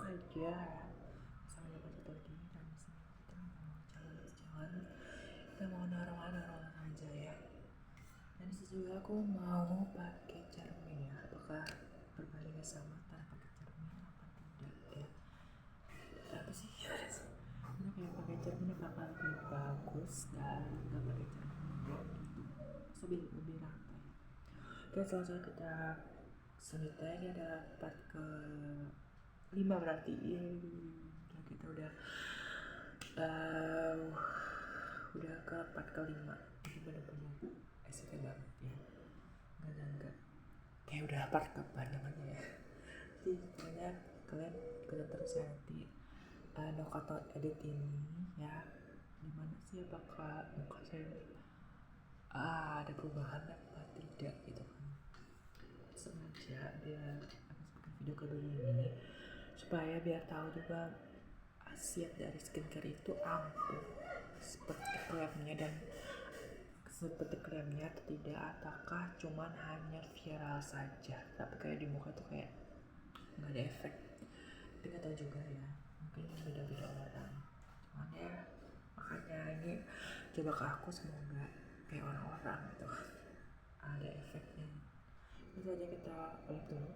aja sama baca tadi dan disini kita mau jalan-jalan, kita mau naruh-naruh aja ya. Dan disini juga aku mau pakai cermin ya, apakah perbandingan sama antara pakai cermin apa tidak ya. Apa sih gimana sih, ini kayak pakai cermin apakah lebih bagus dan nggak pakai cermin ya, so lebih rata ya. Oke, selanjutnya kita selanjutnya ini ada part ke 5 berarti ya, kita udah ke part ke 5. Ini bener-bener SK banget ya, nggak nyangka kayak udah part kapan namanya ya. Jadi sebenarnya kalian terus ya nanti no kata edit ini ya, gimana sih apakah muka saya ada perubahan apa tidak gitu kan. Sengaja biar aku bikin video kedua ini supaya biar tahu juga khasiat dari skincare itu ampuh seperti klaimnya dan seperti klaimnya atau tidak, ataukah cuman hanya viral saja tapi kayak di muka tuh kayak nggak ada efek. Tapi nggak tahu juga ya, mungkin beda-beda orang, cuman ya makanya ini coba ke aku semoga kayak orang-orang gitu ada efeknya. Itu aja, kita balik dulu.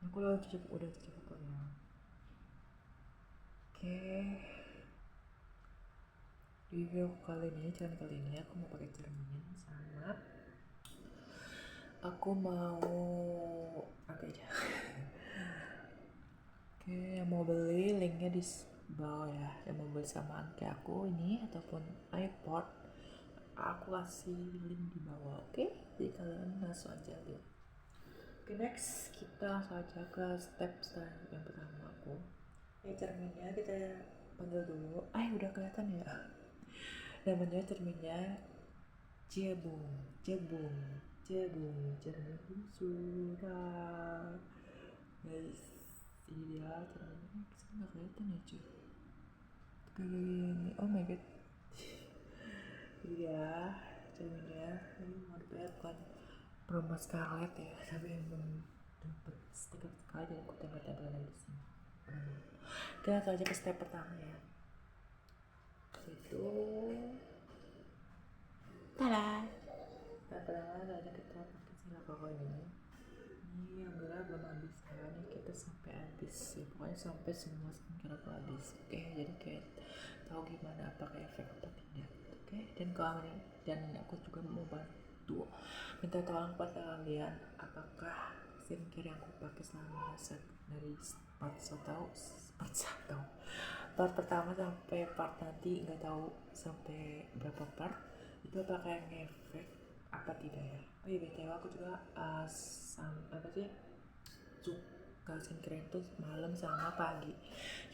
Aku udah cukup kok ya. Oke, di video kali ini aku mau pakai cermin sama aku mau apa aja. Oke, yang mau beli linknya di bawah ya, yang mau beli samaan kayak aku ini ataupun iPod, aku kasih link di bawah. Oke, jadi kalian langsung aja lihat. Oke, next kita langsung aja ke step yang pertama aku. Cerminnya kita panggil dulu. Udah kelihatan ya. Namanya cerminnya Jebung cermin surat. Guys, ini dia cerminnya. Kesini nggak kelihatan ya cuy. Kayak gini. Oh my god. Ini dia cerminnya. Ini mau diperlihatkan promo Scarlett ya, tapi belum dapat stiker sekali dan aku tempel lagi di sini. Kita langsung aja ke step pertama ya. Itu tada. Step pertama ada kita pakai silakan ini yang berat belum habis ya, ini kita sampai habis ya, pokoknya sampai semua skincare aku habis. Oke, jadi kayak tahu gimana apakah efek apa tidak. Oke, dan kalian dan aku juga mau bantu minta tolong pada kalian apakah skincare yang aku pakai selama dari part 1 part pertama sampai part nanti nggak tahu sampai berapa part itu apakah yang efek apa tidak ya. Oh iya, btw aku juga suka skincare itu malam sama pagi,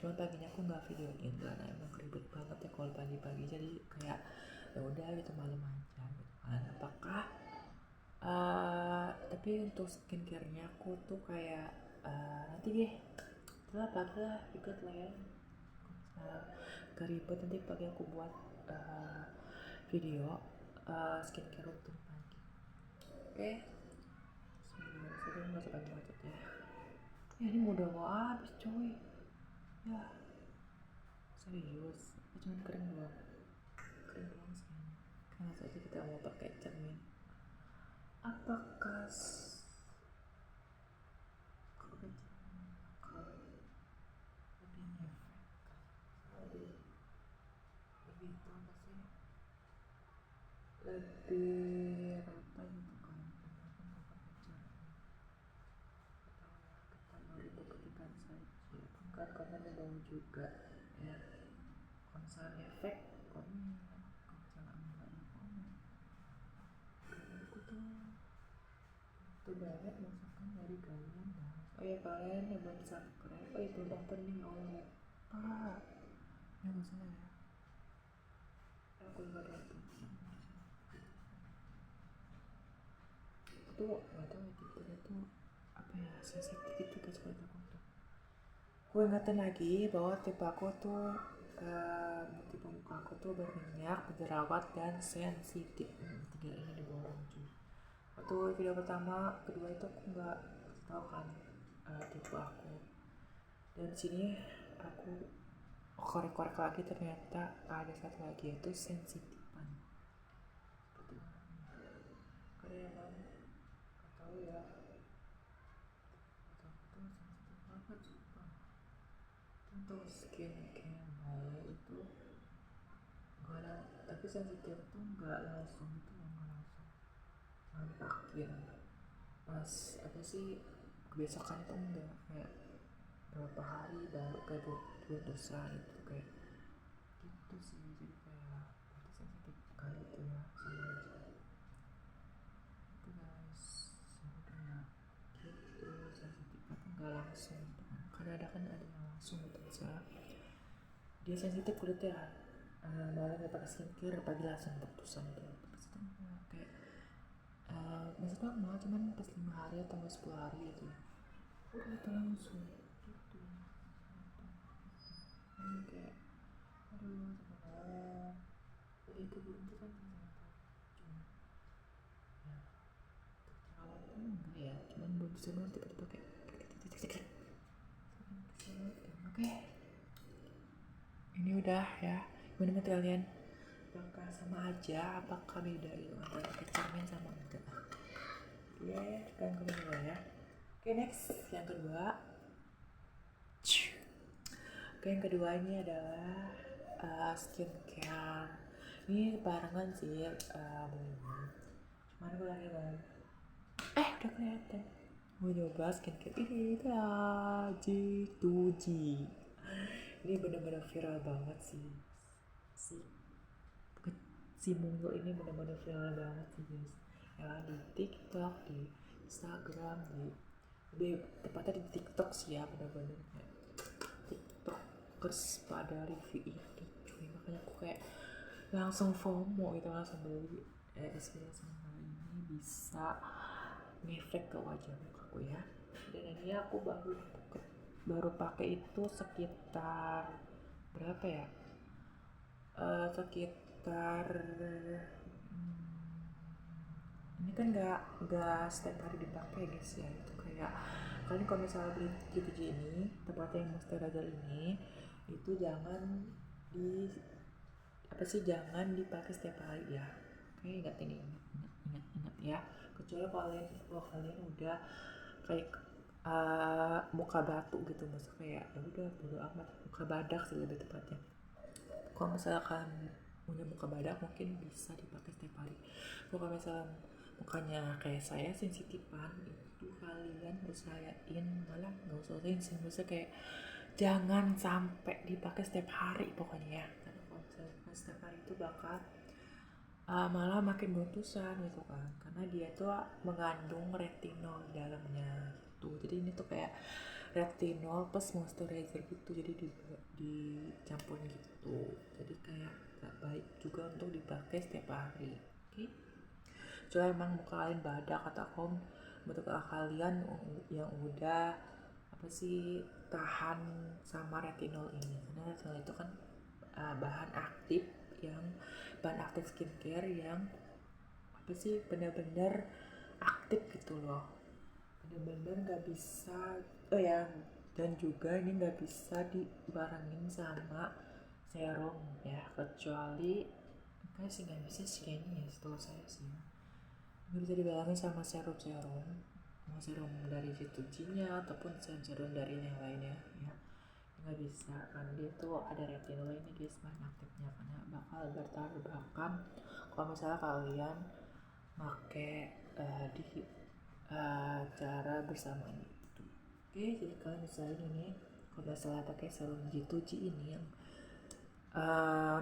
cuman paginya aku nggak videoin karena emang ribet banget ya kalau pagi-pagi, jadi kayak ya udah gitu malam aja gitu kan. Apakah tapi untuk skincare-nya aku tuh kayak nanti deh setelah pagi lah ribet lah ya, keribet nanti pagi aku buat video skincare untuk pagi. Oke, nggak suka macet ya. Ini udah mau habis coy ya, serius cuman kering doang sih. Karena saja kita mau pakai cermin, apakah pakai cermin bakal lebih efek, lebih itu apa sih, lebih rata gitu kan. Kenapa pakai cermin atau kita mau dibuktikan saja kan, karena ada bau juga ya. Konser efek komen kalau enggak ya komen. Karena aku tuh banget masakan dari kalian ya. Oh ya, kalian yang belum subscribe, oh ya belum opening, oh lupa ya, gak usah ya, aku lupa deh tuh. Tuh gak tau ya, tipe tuh apa ya, sensitif gitu guys buat aku tuh. Gue ingetin lagi bahwa tipe aku tuh tipe muka aku tuh berminyak, berjerawat, dan sensitif. 3 ini diborong cuy. Waktu video pertama, kedua itu aku nggak tahu kan tipe aku. Dan sini aku korek-korek lagi, ternyata ada satu lagi, yaitu sensitifan. Karena emang gak tahu ya, aku tuh sensitif banget sumpah. Untuk skincare mau itu gak ada, tapi sensitif tuh gak langsung gitu, gak langsung nampakin pas apa sih kebiasaan tuh enggak, kayak berapa hari baru kayak buat dosa gitu, kayak gitu sih. Jadi kayak berarti sensitif kali itu ya sama aja itu guys. Sebenarnya gitu, sensitif tapi nggak langsung gitu kan, karena ada yang langsung gitu, misalnya dia sensitif kulitnya malah nggak pakai skincare pagi langsung bertusan gitu. Maksudnya kayak maksudnya normal, cuman pas 5 hari atau 10 hari gitu ya udah itu langsung gitu. Ini kayak aduh sebenarnya itu berhenti kan ternyata cuma ya terawat tuh enggak ya, cuman belum bisa banget tiba-tiba kayak oke. Ini udah ya, gimana menurut kalian, apakah sama aja, apakah beda itu antara pakai cermin sama enggak? Ya kalian komen dulu ya. Oke, next yang kedua. Oke, yang kedua ini adalah skincare. Ini barengan sih, cuman gue lagi mau udah kelihatan mau nyoba skincare ini, G2G. Ini bener-bener viral banget sih, si mungil ini bener-bener viral banget sih guys ya, di TikTok, di Instagram, lebih tepatnya di TikTok sih ya, bener-bener kayak TikTokers pada review ini cuy, makanya aku kayak langsung FOMO gitu, langsung beli. Experience ini bisa ngefek ke wajah mukaku ya. Dan ini aku baru pakai itu sekitar berapa ya, sekitar ini kan nggak setiap hari dipakai guys ya, itu kayak kalian kalau misalnya beli G2G ini, tempatnya yang moisturizer ini, itu jangan jangan dipakai setiap hari ya. Oke, ingat ya, kecuali kalau kalian udah kayak muka batu gitu, maksudnya kayak ya udah bodo amat, muka badak sih lebih tepatnya. Kalau misalkan punya muka badak mungkin bisa dipakai setiap hari. Kalau misalnya mukanya kayak saya sensitifan, itu kalian usahain, malah nggak usahain sih, maksudnya kayak jangan sampai dipakai setiap hari pokoknya ya. Karena kalau misalnya setiap hari itu bakal malah makin beruntusan gitu kan, karena dia tuh mengandung retinol di dalamnya gitu. Jadi ini tuh kayak retinol plus moisturizer gitu, jadi dicampurin gitu, jadi kayak gak baik juga untuk dipakai setiap hari. Oke, cuma emang muka kalian badak atau muka kalian yang udah tahan sama retinol ini, karena retinol itu kan bahan aktif skincare yang benar-benar aktif gitu loh, benar-benar nggak bisa dan juga ini nggak bisa dibarengin sama serum ya, kecuali kayak sih nggak bisa sih kayaknya ya, setahu saya sih nggak bisa dibarengin sama serum mau serum dari G2G nya ataupun serum dari yang lainnya ya, nggak bisa kan, dia tuh ada retinol ini guys, bahan aktifnya, karena bakal bertabrakan kalau misalnya kalian pakai di cara bersamaan itu. Oke, jadi kalian misalnya ini kalau misalnya pakai serum G2G ini yang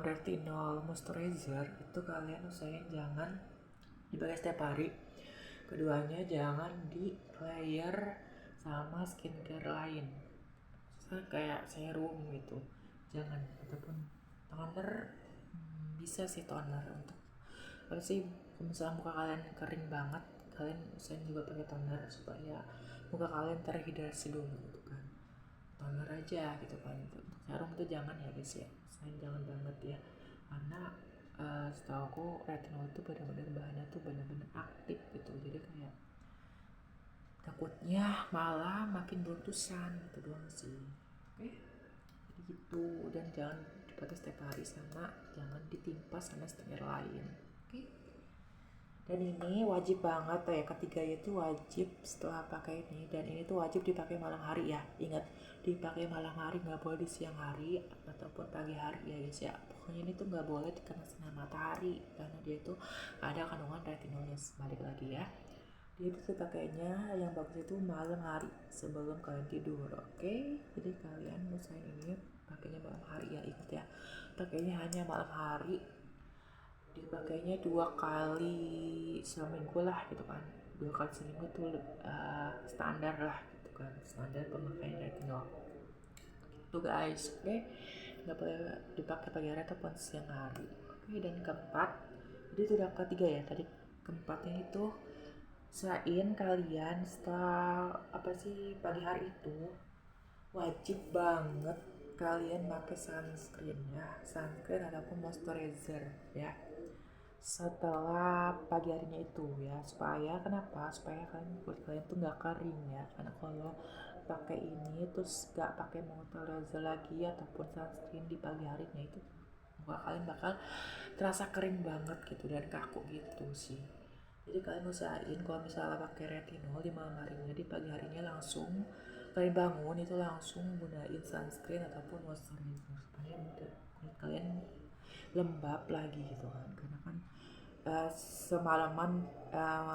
retinol moisturizer, itu kalian usahain jangan dipakai setiap hari. Keduanya jangan di layer sama skincare lain, misalnya kayak serum gitu jangan, ataupun toner. Bisa sih toner untuk kalau misalnya muka kalian kering banget, kalian usahain juga pakai toner supaya muka kalian terhidrasi dulu gitu kan, toner aja gitu kan. Untuk serum itu jangan ya guys ya, jangan banget ya, karena setahu aku retinol itu benar-benar bahannya tuh benar-benar aktif gitu, jadi kayak ya malah makin beruntusan gitu doang sih. Oke, jadi gitu. Dan jangan dipakai setiap hari, sama jangan ditimpa sama skincare lain. Oke, dan ini wajib banget ya, ketiga itu wajib setelah pakai ini. Dan ini tuh wajib dipakai malam hari ya, ingat, dipakai malam hari, nggak boleh di siang hari ataupun pagi hari ya guys ya. Pokoknya ini tuh nggak boleh dikena sinar matahari karena dia itu ada kandungan retinolnya. Balik lagi ya, dia itu pakainya yang bagus itu malam hari sebelum kalian tidur. Oke, jadi kalian usahain ini pakainya malam hari ya, ingat ya, pakainya hanya malam hari, dipakainya 2 kali seminggu lah gitu kan. 2 kali seminggu tuh standar lah gitu kan, standar pemakaian retinol itu guys. Oke, nggak boleh dipakai pagi hari ataupun siang hari. Oke, dan keempat, jadi itu udah ketiga ya, tadi keempatnya itu usahain kalian setelah pagi hari itu wajib banget kalian pakai sunscreen ya, sunscreen ataupun moisturizer ya setelah pagi harinya itu ya. Supaya kenapa, supaya kulit kalian tuh nggak kering ya, karena kalau pakai ini terus nggak pakai moisturizer lagi ataupun sunscreen di pagi harinya, itu muka kalian bakal terasa kering banget gitu dan kaku gitu sih. Jadi kalian usahain kalau misalnya pakai retinol di malam harinya, di pagi harinya langsung kalian bangun itu langsung gunain sunscreen ataupun moisturizer supaya kulit kalian lembab lagi gitu kan. Karena kan semalaman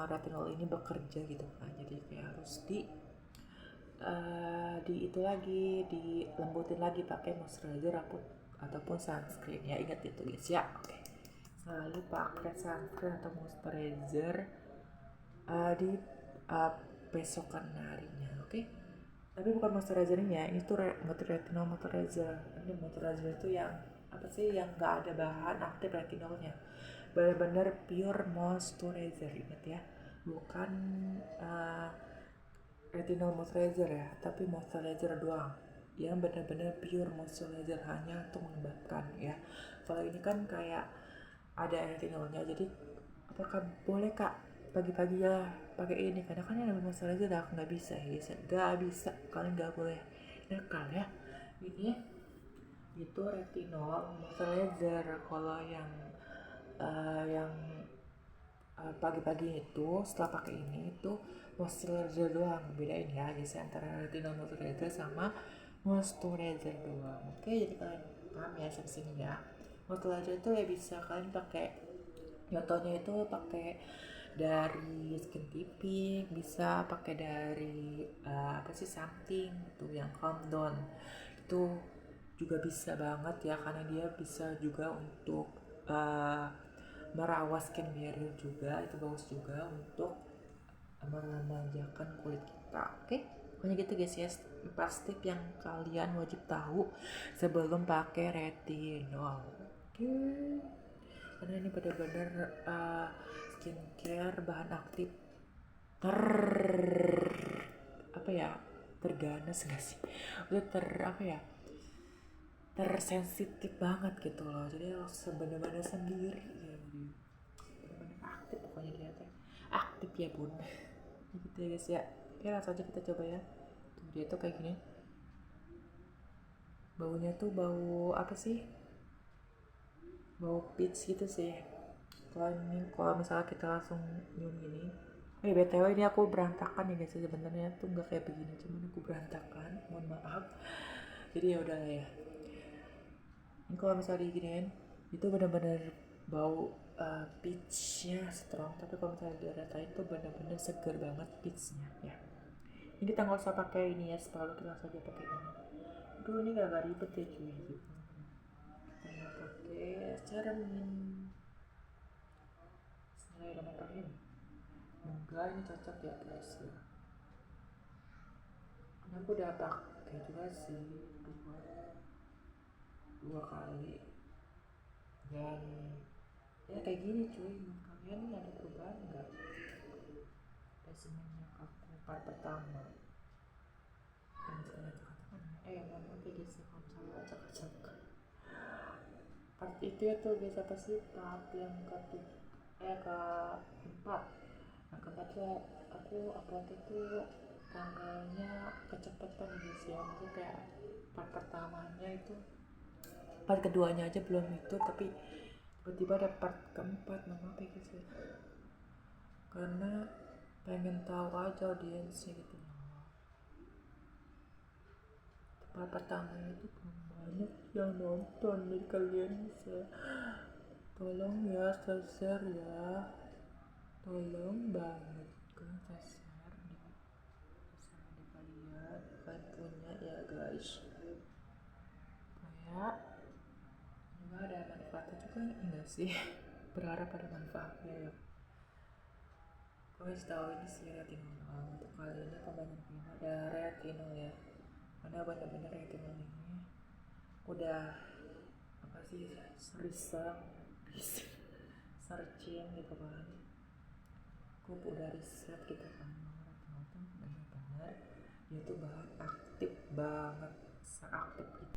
retinol ini bekerja gitu kan, jadi kayak harus di itu lagi dilembutin lagi pakai moisturizer ataupun sunscreen ya, ingat itu guys ya. Oke, selalu pakai sunscreen atau moisturizer di besokan harinya. Oke, tapi bukan moisturizernya, ini tuh retinol moisturizer. Ini moisturizer itu yang yang nggak ada bahan aktif retinolnya, benar-benar pure moisturizer, ingat ya, bukan retinol moisturizer ya, tapi moisturizer doang yang benar-benar pure moisturizer, hanya untuk melembabkan ya. Kalau ini kan kayak ada retinolnya, jadi apakah boleh kak pagi-pagi ya pakai ini? Karena kan yang moisturizer aku nggak bisa ya, nggak bisa, kalian nggak boleh nakal ya. Ini itu retinol moisturizer. Kalau yang pagi-pagi itu setelah pakai ini itu moisturizer doang, bedain ya guys antara retinol moisturizer sama moisturizer doang. Oke, jadi kalian paham ya sampai sini ya. Moisturizer itu ya bisa kalian pakai, contohnya itu pakai dari Skin Tipping, bisa pakai dari something itu yang calm down itu juga bisa banget ya, karena dia bisa juga untuk merawat skin barrier juga, itu bagus juga untuk memanjakan kulit kita. Oke, pokoknya gitu guys ya, 4 tip yang kalian wajib tahu sebelum pakai retinol. Oke, karena ini benar-benar skincare bahan aktif terganas gak sih, udah tersensitif banget gitu loh. Jadi harus sebenarnya sendiri ya, benar-benar aktif pokoknya, dia teh aktif ya bun. Gitu ya guys ya. Oke, langsung aja kita coba ya. Tuh, dia tuh kayak gini, baunya tuh bau bau peach gitu sih. Kalau misalnya kita langsung nyium gini, BTW ini aku berantakan ya guys, sebenarnya tuh nggak kayak begini, cuman aku berantakan, mohon maaf. Jadi ya udah ya, ini kalau misalnya diginiin itu benar-benar bau peachnya strong, tapi kalau misalnya diratain tuh benar-benar seger banget peachnya ya. Ini kita nggak usah pakai ini ya, selalu kita langsung aja pakai ini. Aduh, ini gak ribet ya cuy gitu. Kita pakai cermin. Bismillahirrahmanirrahim. Enggak, ini cocok ya guys ya. Ini aku udah pakai juga sih dua kali, dan ya kayak gini cuy. Kalian ada perubahan nggak dari semenjak aku part pertama? Dan sekarang katakan ngomong kayak gitu kalau salah acak-acak. Part itu ya tuh biasa apa sih, tahap yang keempat. Nah keempat ya aku upload itu tanggalnya kecepatan gitu sih ya, maksudnya kayak part pertamanya itu, part keduanya aja belum itu, tapi tiba-tiba ada part keempat. Mama pikir sih karena pengen tahu aja audiensnya gitu loh. Part pertamanya itu belum banyak yang nonton, jadi kalian bisa tolong ya share ya, tolong banget kan share di kalian kan punya ya guys, kayak juga ada manfaatnya juga enggak sih, berharap ada manfaatnya ya. Gue tahu ini sih retinol untuk kali ini kebanyakan ada retinol ya, karena bener-bener retinol ini udah apa sih, searching gitu kan, gue udah riset gitu kan, retinol tuh bener-bener dia tuh bahan aktif banget, seaktif